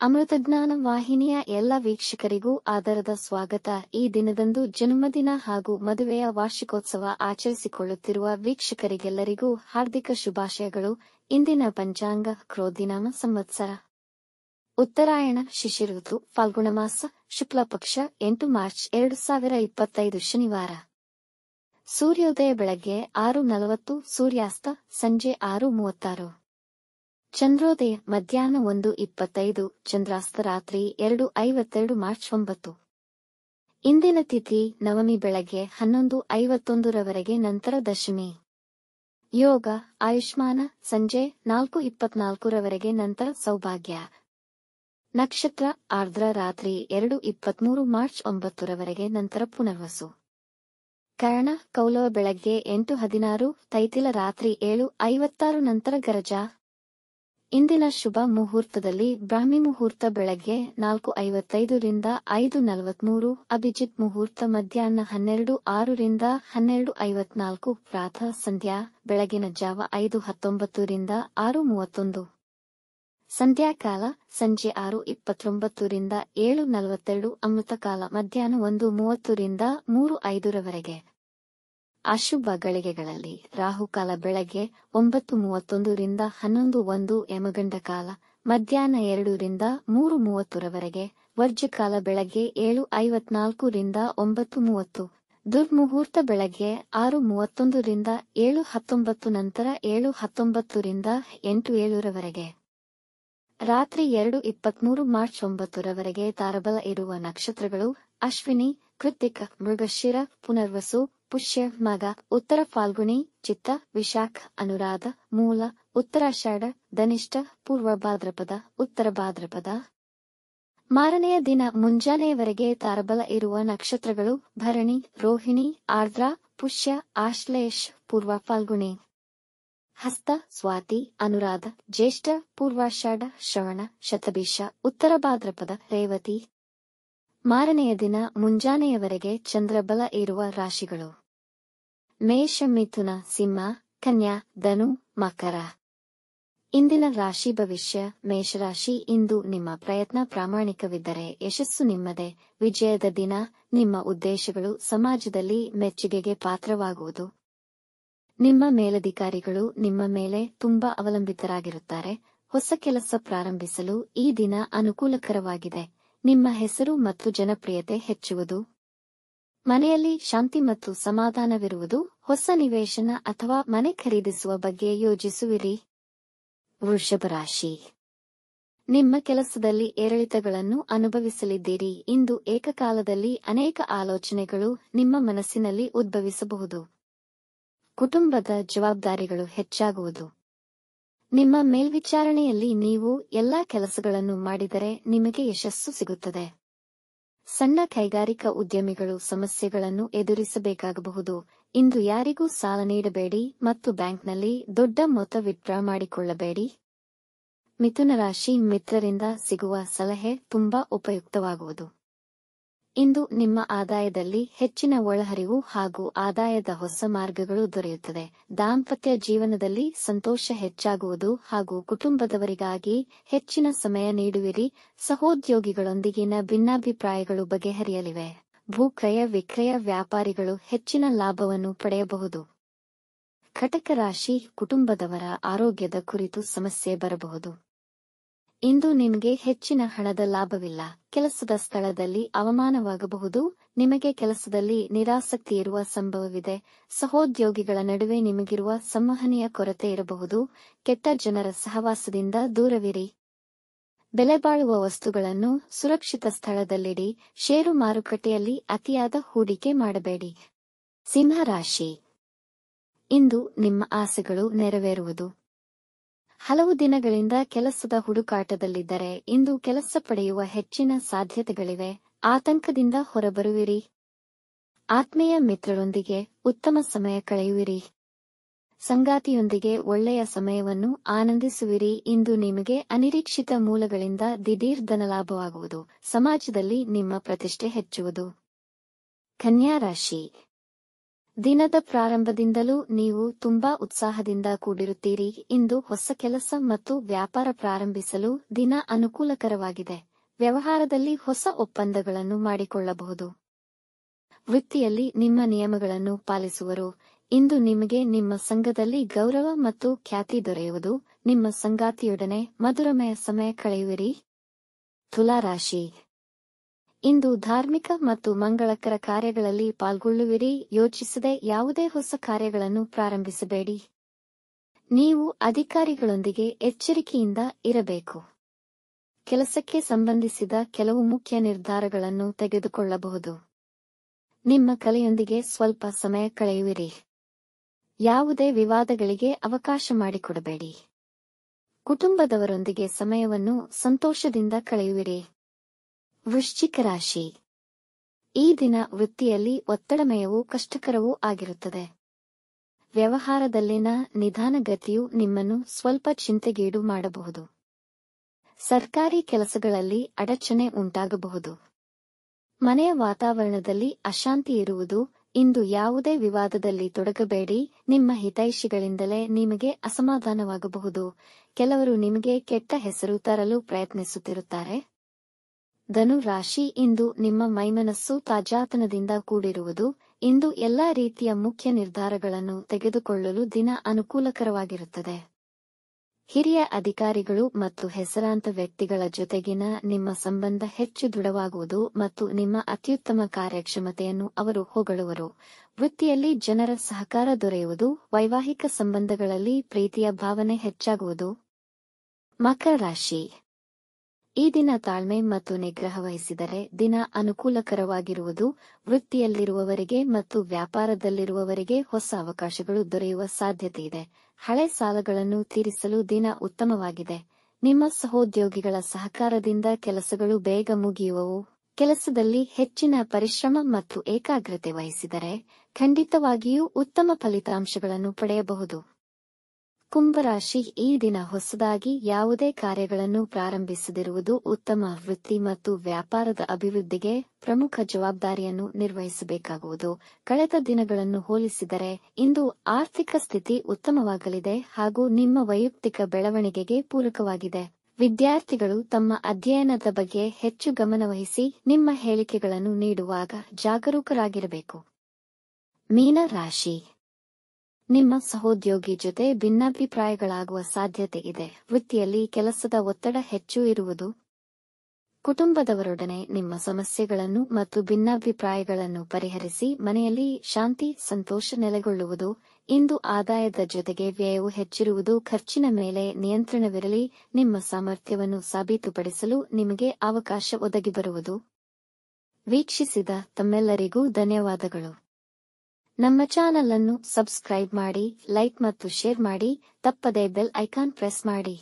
ಅಮೃತಜ್ಞಾನ ವಾಹಿನಿಯ ಎಲ್ಲ ವೀಕ್ಷಕರಿಗೂ ಆದರದ ಸ್ವಾಗತ. ಈ ದಿನದಂದು ಜನ್ಮದಿನ ಹಾಗೂ ಮದುವೆಯ ವಾರ್ಷಿಕೋತ್ಸವ ಆಚರಿಸಿಕೊಳ್ಳುತ್ತಿರುವ ವೀಕ್ಷಕರಿಗೆಲ್ಲರಿಗೂ ಹಾರ್ದಿಕ ಶುಭಾಶಯಗಳು. ಇಂದಿನ ಪಂಚಾಂಗ ಕ್ರೋಧಿನಾಮ ಸಂವತ್ಸರ ಉತ್ತರಾಯಣ ಶಿಶಿಋತು ಫಾಲ್ಗುಣ ಮಾಸ ಶುಕ್ಲ ಪಕ್ಷ 8 ಮಾರ್ಚ್ 2025 ಶನಿವಾರ. ಸೂರ್ಯೋದಯ ಬೆಳಗ್ಗೆ 6:40, ಸೂರ್ಯಾಸ್ತ ಸಂಜೆ 6:36. ಚಂದ್ರೋದಯ ಮಧ್ಯಾಹ್ನ 1:25, ಚಂದ್ರಾಸ್ತ ರಾತ್ರಿ 2:52 ಮಾರ್ಚ್ 9. ಇಂದಿನ ತಿಥಿ ನವಮಿ ಬೆಳಗ್ಗೆ 11:51 ರವರೆಗೆ, ನಂತರ ದಶಮಿ. ಯೋಗ ಆಯುಷ್ಮಾನ ಸಂಜೆ 4:24 ರವರೆಗೆ, ನಂತರ ಸೌಭಾಗ್ಯ. ನಕ್ಷತ್ರ ಆರ್ದ್ರ ರಾತ್ರಿ 2:23 ಮಾರ್ಚ್ 9 ರವರೆಗೆ, ನಂತರ ಪುನರ್ವಸು. ಕರ್ಣ ಕೌಲವ ಬೆಳಗ್ಗೆ 8:16, ತೈತಿಲ ರಾತ್ರಿ 7:56, ನಂತರ ಗರಜ. ಇಂದಿನ ಶುಭ ಮುಹೂರ್ತದಲ್ಲಿ ಬ್ರಾಹ್ಮಿ ಮುಹೂರ್ತ ಬೆಳಗ್ಗೆ 4:55 ರಿಂದ 5:43, ಅಭಿಜಿತ್ ಮುಹೂರ್ತ ಮಧ್ಯಾಹ್ನ 12:06 ರಿಂದ 12:54, ಪ್ರಾತಃ ಸಂಧ್ಯಾ ಬೆಳಗಿನ ಜಾವ 5:19 ರಿಂದ 6:31, ಸಂಧ್ಯಾಕಾಲ ಸಂಜೆ 6:29 ರಿಂದ 7:42, ಅಮೃತಕಾಲ ಮಧ್ಯಾಹ್ನ 1:30 ರಿಂದ 3:05 ರವರೆಗೆ. ಅಶುಭ ಗಳಿಗೆಗಳಲ್ಲಿ ರಾಹುಕಾಲ ಬೆಳಗ್ಗೆ 9:31 ರಿಂದ 11:01, ಯಮಗಂಡ ಕಾಲ ಮಧ್ಯಾಹ್ನ 2 ರಿಂದ 3:30 ರವರೆಗೆ, ವರ್ಜ್ಯಕಾಲ ಬೆಳಗ್ಗೆ 7:54 ರಿಂದ 9:30, ದುರ್ಮುಹೂರ್ತ ಬೆಳಗ್ಗೆ 6:31 ರಿಂದ 7:19, ನಂತರ 7:19 ರಿಂದ 8:07 ರವರೆಗೆ. ರಾತ್ರಿ 2:23 ಮಾರ್ಚ್ 9 ರವರೆಗೆ. ತಾರಬಲ ಇರುವ ನಕ್ಷತ್ರಗಳು ಅಶ್ವಿನಿ, ಕೃತ್ತಿಕ, ಮೃಗಶಿರ, ಪುನರ್ವಸು, ಪುಷ್ಯ, ಮಗ, ಉತ್ತರ ಫಾಲ್ಗುಣಿ, ಚಿತ್ತ, ವಿಶಾಖ, ಅನುರಾಧ, ಮೂಲ, ಉತ್ತರಾಷಾಢ, ಧನಿಷ್ಠ, ಪೂರ್ವ ಭಾದ್ರಪದ, ಉತ್ತರ ಭಾದ್ರಪದ. ಮಾರನೆಯ ದಿನ ಮುಂಜಾನೆಯವರೆಗೆ ತಾರಬಲ ಇರುವ ನಕ್ಷತ್ರಗಳು ಭರಣಿ, ರೋಹಿಣಿ, ಆರ್ದ್ರ, ಪುಷ್ಯ, ಆಶ್ಲೇಷ, ಪೂರ್ವ ಫಾಲ್ಗುಣಿ, ಹಸ್ತ, ಸ್ವಾತಿ, ಅನುರಾಧ, ಜ್ಯೇಷ್ಠ, ಪೂರ್ವಾಷಾಢ, ಶ್ರವಣ, ಶತಭಿಷ, ಉತ್ತರ ಭಾದ್ರಪದ, ರೇವತಿ. ಮಾರನೆಯ ದಿನ ಮುಂಜಾನೆಯವರೆಗೆ ಚಂದ್ರಬಲ ಇರುವ ರಾಶಿಗಳು ಮೇಷ, ಮಿಥುನ, ಸಿಂಹ, ಕನ್ಯಾ, ಧನು, ಮಕರ. ಇಂದಿನ ರಾಶಿ ಭವಿಷ್ಯ. ಮೇಷರಾಶಿ, ಇಂದು ನಿಮ್ಮ ಪ್ರಯತ್ನ ಪ್ರಾಮಾಣಿಕವಿದ್ದರೆ ಯಶಸ್ಸು ನಿಮ್ಮದೇ. ವಿಜಯದ ದಿನ. ನಿಮ್ಮ ಉದ್ದೇಶಗಳು ಸಮಾಜದಲ್ಲಿ ಮೆಚ್ಚುಗೆಗೆ ಪಾತ್ರವಾಗುವುದು. ನಿಮ್ಮ ಮೇಲಧಿಕಾರಿಗಳು ನಿಮ್ಮ ಮೇಲೆ ತುಂಬಾ ಅವಲಂಬಿತರಾಗಿರುತ್ತಾರೆ. ಹೊಸ ಕೆಲಸ ಪ್ರಾರಂಭಿಸಲು ಈ ದಿನ ಅನುಕೂಲಕರವಾಗಿದೆ. ನಿಮ್ಮ ಹೆಸರು ಮತ್ತು ಜನಪ್ರಿಯತೆ ಹೆಚ್ಚುವುದು. ಮನೆಯಲ್ಲಿ ಶಾಂತಿ ಮತ್ತು ಸಮಾಧಾನವಿರುವುದು. ಹೊಸ ನಿವೇಶನ ಅಥವಾ ಮನೆ ಖರೀದಿಸುವ ಬಗ್ಗೆ ಯೋಚಿಸುವಿರಿ. ವೃಷಭ ರಾಶಿ, ನಿಮ್ಮ ಕೆಲಸದಲ್ಲಿ ಏರಿಳಿತಗಳನ್ನು ಅನುಭವಿಸಲಿದ್ದೀರಿ. ಇಂದು ಏಕಕಾಲದಲ್ಲಿ ಅನೇಕ ಆಲೋಚನೆಗಳು ನಿಮ್ಮ ಮನಸ್ಸಿನಲ್ಲಿ ಉದ್ಭವಿಸಬಹುದು. ಕುಟುಂಬದ ಜವಾಬ್ದಾರಿಗಳು ಹೆಚ್ಚಾಗುವುದು. ನಿಮ್ಮ ಮೇಲ್ವಿಚಾರಣೆಯಲ್ಲಿ ನೀವು ಎಲ್ಲಾ ಕೆಲಸಗಳನ್ನು ಮಾಡಿದರೆ ನಿಮಗೆ ಯಶಸ್ಸು ಸಿಗುತ್ತದೆ. ಸಣ್ಣ ಕೈಗಾರಿಕಾ ಉದ್ಯಮಿಗಳು ಸಮಸ್ಯೆಗಳನ್ನು ಎದುರಿಸಬೇಕಾಗಬಹುದು. ಇಂದು ಯಾರಿಗೂ ಸಾಲ ನೀಡಬೇಡಿ ಮತ್ತು ಬ್ಯಾಂಕ್ನಲ್ಲಿ ದೊಡ್ಡ ಮೊತ್ತ ವಿತ್ಡ್ರಾ ಮಾಡಿಕೊಳ್ಳಬೇಡಿ. ಮಿಥುನ ರಾಶಿ, ಮಿತ್ರರಿಂದ ಸಿಗುವ ಸಲಹೆ ತುಂಬಾ ಉಪಯುಕ್ತವಾಗುವುದು. ಇಂದು ನಿಮ್ಮ ಆದಾಯದಲ್ಲಿ ಹೆಚ್ಚಿನ ಒಳಹರಿವು ಹಾಗೂ ಆದಾಯದ ಹೊಸ ಮಾರ್ಗಗಳು ದೊರೆಯುತ್ತದೆ. ದಾಂಪತ್ಯ ಜೀವನದಲ್ಲಿ ಸಂತೋಷ ಹೆಚ್ಚಾಗುವುದು ಹಾಗೂ ಕುಟುಂಬದವರಿಗಾಗಿ ಹೆಚ್ಚಿನ ಸಮಯ ನೀಡುವಿರಿ. ಸಹೋದ್ಯೋಗಿಗಳೊಂದಿಗಿನ ಭಿನ್ನಾಭಿಪ್ರಾಯಗಳು ಬಗೆಹರಿಯಲಿವೆ. ಭೂಕ್ರಯ ವಿಕ್ರಯ ವ್ಯಾಪಾರಿಗಳು ಹೆಚ್ಚಿನ ಲಾಭವನ್ನು ಪಡೆಯಬಹುದು. ಕಟಕ ರಾಶಿ, ಕುಟುಂಬದವರ ಆರೋಗ್ಯದ ಕುರಿತು ಸಮಸ್ಯೆ ಬರಬಹುದು. ಇಂದು ನಿಮಗೆ ಹೆಚ್ಚಿನ ಹಣದ ಲಾಭವಿಲ್ಲ. ಕೆಲಸದ ಸ್ಥಳದಲ್ಲಿ ಅವಮಾನವಾಗಬಹುದು. ನಿಮಗೆ ಕೆಲಸದಲ್ಲಿ ನಿರಾಸಕ್ತಿ ಇರುವ ಸಂಭವವಿದೆ. ಸಹೋದ್ಯೋಗಿಗಳ ನಡುವೆ ನಿಮಗಿರುವ ಸಂವಹನೆಯ ಕೊರತೆ ಇರಬಹುದು. ಕೆಟ್ಟ ಜನರ ಸಹವಾಸದಿಂದ ದೂರವಿರಿ. ಬೆಲೆಬಾಳುವ ವಸ್ತುಗಳನ್ನು ಸುರಕ್ಷಿತ ಸ್ಥಳದಲ್ಲಿಡಿ. ಷೇರು ಮಾರುಕಟ್ಟೆಯಲ್ಲಿ ಅತಿಯಾದ ಹೂಡಿಕೆ ಮಾಡಬೇಡಿ. ಸಿಂಹ ರಾಶಿ, ಇಂದು ನಿಮ್ಮ ಆಸೆಗಳು ನೆರವೇರುವುದು. ಹಲವು ದಿನಗಳಿಂದ ಕೆಲಸದ ಹುಡುಕಾಟದಲ್ಲಿದ್ದರೆ ಇಂದು ಕೆಲಸ ಪಡೆಯುವ ಹೆಚ್ಚಿನ ಸಾಧ್ಯತೆಗಳಿವೆ. ಆತಂಕದಿಂದ ಹೊರಬರುವಿರಿ. ಆತ್ಮೀಯ ಮಿತ್ರರೊಂದಿಗೆ ಉತ್ತಮ ಸಮಯ ಕಳೆಯುವಿರಿ. ಸಂಗಾತಿಯೊಂದಿಗೆ ಒಳ್ಳೆಯ ಸಮಯವನ್ನು ಆನಂದಿಸುವಿರಿ. ಇಂದು ನಿಮಗೆ ಅನಿರೀಕ್ಷಿತ ಮೂಲಗಳಿಂದ ದಿಢೀರ್ ಧನಲಾಭವಾಗುವುದು. ಸಮಾಜದಲ್ಲಿ ನಿಮ್ಮ ಪ್ರತಿಷ್ಠೆ ಹೆಚ್ಚುವುದು. ಕನ್ಯಾ ರಾಶಿ, ದಿನದ ಪ್ರಾರಂಭದಿಂದಲೂ ನೀವು ತುಂಬಾ ಉತ್ಸಾಹದಿಂದ ಕೂಡಿರುತ್ತೀರಿ. ಇಂದು ಹೊಸ ಕೆಲಸ ಮತ್ತು ವ್ಯಾಪಾರ ಪ್ರಾರಂಭಿಸಲು ದಿನ ಅನುಕೂಲಕರವಾಗಿದೆ. ವ್ಯವಹಾರದಲ್ಲಿ ಹೊಸ ಒಪ್ಪಂದಗಳನ್ನು ಮಾಡಿಕೊಳ್ಳಬಹುದು. ವೃತ್ತಿಯಲ್ಲಿ ನಿಮ್ಮ ನಿಯಮಗಳನ್ನು ಪಾಲಿಸುವರು. ಇಂದು ನಿಮಗೆ ನಿಮ್ಮ ಸಂಘದಲ್ಲಿ ಗೌರವ ಮತ್ತು ಖ್ಯಾತಿ ದೊರೆಯುವುದು. ನಿಮ್ಮ ಸಂಗಾತಿಯೊಡನೆ ಮಧುರಮಯ ಸಮಯ ಕಳೆಯುವಿರಿ. ತುಲಾರಾಶಿ, ಇಂದು ಧಾರ್ಮಿಕ ಮತ್ತು ಮಂಗಳಕರ ಕಾರ್ಯಗಳಲ್ಲಿ ಪಾಲ್ಗೊಳ್ಳುವಿರಿ. ಯೋಚಿಸದೆ ಯಾವುದೇ ಹೊಸ ಕಾರ್ಯಗಳನ್ನು ಪ್ರಾರಂಭಿಸಬೇಡಿ. ನೀವು ಅಧಿಕಾರಿಗಳೊಂದಿಗೆ ಎಚ್ಚರಿಕೆಯಿಂದ ಇರಬೇಕು. ಕೆಲಸಕ್ಕೆ ಸಂಬಂಧಿಸಿದ ಕೆಲವು ಮುಖ್ಯ ನಿರ್ಧಾರಗಳನ್ನು ತೆಗೆದುಕೊಳ್ಳಬಹುದು. ನಿಮ್ಮ ಕಲೆಯೊಂದಿಗೆ ಸ್ವಲ್ಪ ಸಮಯ ಕಳೆಯುವಿರಿ. ಯಾವುದೇ ವಿವಾದಗಳಿಗೆ ಅವಕಾಶ ಮಾಡಿಕೊಡಬೇಡಿ. ಕುಟುಂಬದವರೊಂದಿಗೆ ಸಮಯವನ್ನು ಸಂತೋಷದಿಂದ ಕಳೆಯುವಿರಿ. ವೃಶ್ಚಿಕ ರಾಶಿ, ಈ ದಿನ ವೃತ್ತಿಯಲ್ಲಿ ಒತ್ತಡಮಯವೂ ಕಷ್ಟಕರವೂ ಆಗಿರುತ್ತದೆ. ವ್ಯವಹಾರದಲ್ಲಿನ ನಿಧಾನಗತಿಯು ನಿಮ್ಮನ್ನು ಸ್ವಲ್ಪ ಚಿಂತೆಗೀಡು ಮಾಡಬಹುದು. ಸರ್ಕಾರಿ ಕೆಲಸಗಳಲ್ಲಿ ಅಡಚಣೆ ಉಂಟಾಗಬಹುದು. ಮನೆಯ ವಾತಾವರಣದಲ್ಲಿ ಅಶಾಂತಿ ಇರುವುದು. ಇಂದು ಯಾವುದೇ ವಿವಾದದಲ್ಲಿ ತೊಡಗಬೇಡಿ. ನಿಮ್ಮ ಹಿತೈಷಿಗಳಿಂದಲೇ ನಿಮಗೆ ಅಸಮಾಧಾನವಾಗಬಹುದು. ಕೆಲವರು ನಿಮಗೆ ಕೆಟ್ಟ ಹೆಸರು ತರಲು ಪ್ರಯತ್ನಿಸುತ್ತಿರುತ್ತಾರೆ. ಧನು ರಾಶಿ, ಇಂದು ನಿಮ್ಮ ಮೈಮನಸ್ಸು ತಾಜಾತನದಿಂದ ಕೂಡಿರುವುದು. ಇಂದು ಎಲ್ಲಾ ರೀತಿಯ ಮುಖ್ಯ ನಿರ್ಧಾರಗಳನ್ನು ತೆಗೆದುಕೊಳ್ಳಲು ದಿನ ಅನುಕೂಲಕರವಾಗಿರುತ್ತದೆ. ಹಿರಿಯ ಅಧಿಕಾರಿಗಳು ಮತ್ತು ಹೆಸರಾಂತ ವ್ಯಕ್ತಿಗಳ ಜೊತೆಗಿನ ನಿಮ್ಮ ಸಂಬಂಧ ಹೆಚ್ಚು ದೃಢವಾಗುವುದು ಮತ್ತು ನಿಮ್ಮ ಅತ್ಯುತ್ತಮ ಕಾರ್ಯಕ್ಷಮತೆಯನ್ನು ಅವರು ಹೊಗಳುವರು. ವೃತ್ತಿಯಲ್ಲಿ ಜನರ ಸಹಕಾರ ದೊರೆಯುವುದು. ವೈವಾಹಿಕ ಸಂಬಂಧಗಳಲ್ಲಿ ಪ್ರೀತಿಯ ಭಾವನೆ ಹೆಚ್ಚಾಗುವುದು. ಮಕರ ರಾಶಿ, ಈ ದಿನ ತಾಳ್ಮೆ ಮತ್ತು ನಿಗ್ರಹ ವಹಿಸಿದರೆ ದಿನ ಅನುಕೂಲಕರವಾಗಿರುವುದು. ವೃತ್ತಿಯಲ್ಲಿರುವವರಿಗೆ ಮತ್ತು ವ್ಯಾಪಾರದಲ್ಲಿರುವವರಿಗೆ ಹೊಸ ಅವಕಾಶಗಳು ದೊರೆಯುವ ಸಾಧ್ಯತೆಯಿದೆ. ಹಳೆ ಸಾಲಗಳನ್ನು ತೀರಿಸಲು ದಿನ ಉತ್ತಮವಾಗಿದೆ. ನಿಮ್ಮ ಸಹೋದ್ಯೋಗಿಗಳ ಸಹಕಾರದಿಂದ ಕೆಲಸಗಳು ಬೇಗ ಮುಗಿಯುವವು. ಕೆಲಸದಲ್ಲಿ ಹೆಚ್ಚಿನ ಪರಿಶ್ರಮ ಮತ್ತು ಏಕಾಗ್ರತೆ ವಹಿಸಿದರೆ ಖಂಡಿತವಾಗಿಯೂ ಉತ್ತಮ ಫಲಿತಾಂಶಗಳನ್ನು ಪಡೆಯಬಹುದು. ಕುಂಭರಾಶಿ, ಈ ದಿನ ಹೊಸದಾಗಿ ಯಾವುದೇ ಕಾರ್ಯಗಳನ್ನು ಪ್ರಾರಂಭಿಸದಿರುವುದು ಉತ್ತಮ. ವೃತ್ತಿ ಮತ್ತು ವ್ಯಾಪಾರದ ಅಭಿವೃದ್ಧಿಗೆ ಪ್ರಮುಖ ಜವಾಬ್ದಾರಿಯನ್ನು ನಿರ್ವಹಿಸಬೇಕಾಗುವುದು. ಕಳೆದ ದಿನಗಳನ್ನು ಹೋಲಿಸಿದರೆ ಇಂದು ಆರ್ಥಿಕ ಸ್ಥಿತಿ ಉತ್ತಮವಾಗಲಿದೆ ಹಾಗೂ ನಿಮ್ಮ ವೈಯಕ್ತಿಕ ಬೆಳವಣಿಗೆಗೆ ಪೂರಕವಾಗಿದೆ. ವಿದ್ಯಾರ್ಥಿಗಳು ತಮ್ಮ ಅಧ್ಯಯನದ ಬಗ್ಗೆ ಹೆಚ್ಚು ಗಮನವಹಿಸಿ ನಿಮ್ಮ ಹೇಳಿಕೆಗಳನ್ನು ನೀಡುವಾಗ ಜಾಗರೂಕರಾಗಿರಬೇಕು. ಮೀನ ರಾಶಿ, ನಿಮ್ಮ ಸಹೋದ್ಯೋಗಿ ಜೊತೆ ಭಿನ್ನಾಭಿಪ್ರಾಯಗಳಾಗುವ ಸಾಧ್ಯತೆ ಇದೆ. ವೃತ್ತಿಯಲ್ಲಿ ಕೆಲಸದ ಒತ್ತಡ ಹೆಚ್ಚು ಇರುವುದು. ಕುಟುಂಬದವರೊಡನೆ ನಿಮ್ಮ ಸಮಸ್ಯೆಗಳನ್ನು ಮತ್ತು ಭಿನ್ನಾಭಿಪ್ರಾಯಗಳನ್ನು ಪರಿಹರಿಸಿ ಮನೆಯಲ್ಲಿ ಶಾಂತಿ ಸಂತೋಷ ನೆಲೆಗೊಳ್ಳುವುದು. ಇಂದು ಆದಾಯದ ಜೊತೆಗೆ ವ್ಯಯವು ಹೆಚ್ಚಿರುವುದು. ಖರ್ಚಿನ ಮೇಲೆ ನಿಯಂತ್ರಣವಿರಲಿ. ನಿಮ್ಮ ಸಾಮರ್ಥ್ಯವನ್ನು ಸಾಬೀತುಪಡಿಸಲು ನಿಮಗೆ ಅವಕಾಶ ಒದಗಿಬರುವುದು. ವೀಕ್ಷಿಸಿದ ತಮ್ಮೆಲ್ಲರಿಗೂ ಧನ್ಯವಾದಗಳು. ನಮ್ಮ ಚಾನಲ್ ಅನ್ನು ಸಬ್ಸ್ಕ್ರೈಬ್ ಮಾಡಿ, ಲೈಕ್ ಮತ್ತು ಶೇರ್ ಮಾಡಿ. ತಪ್ಪದೇ ಬೆಲ್ ಐಕಾನ್ ಪ್ರೆಸ್ ಮಾಡಿ.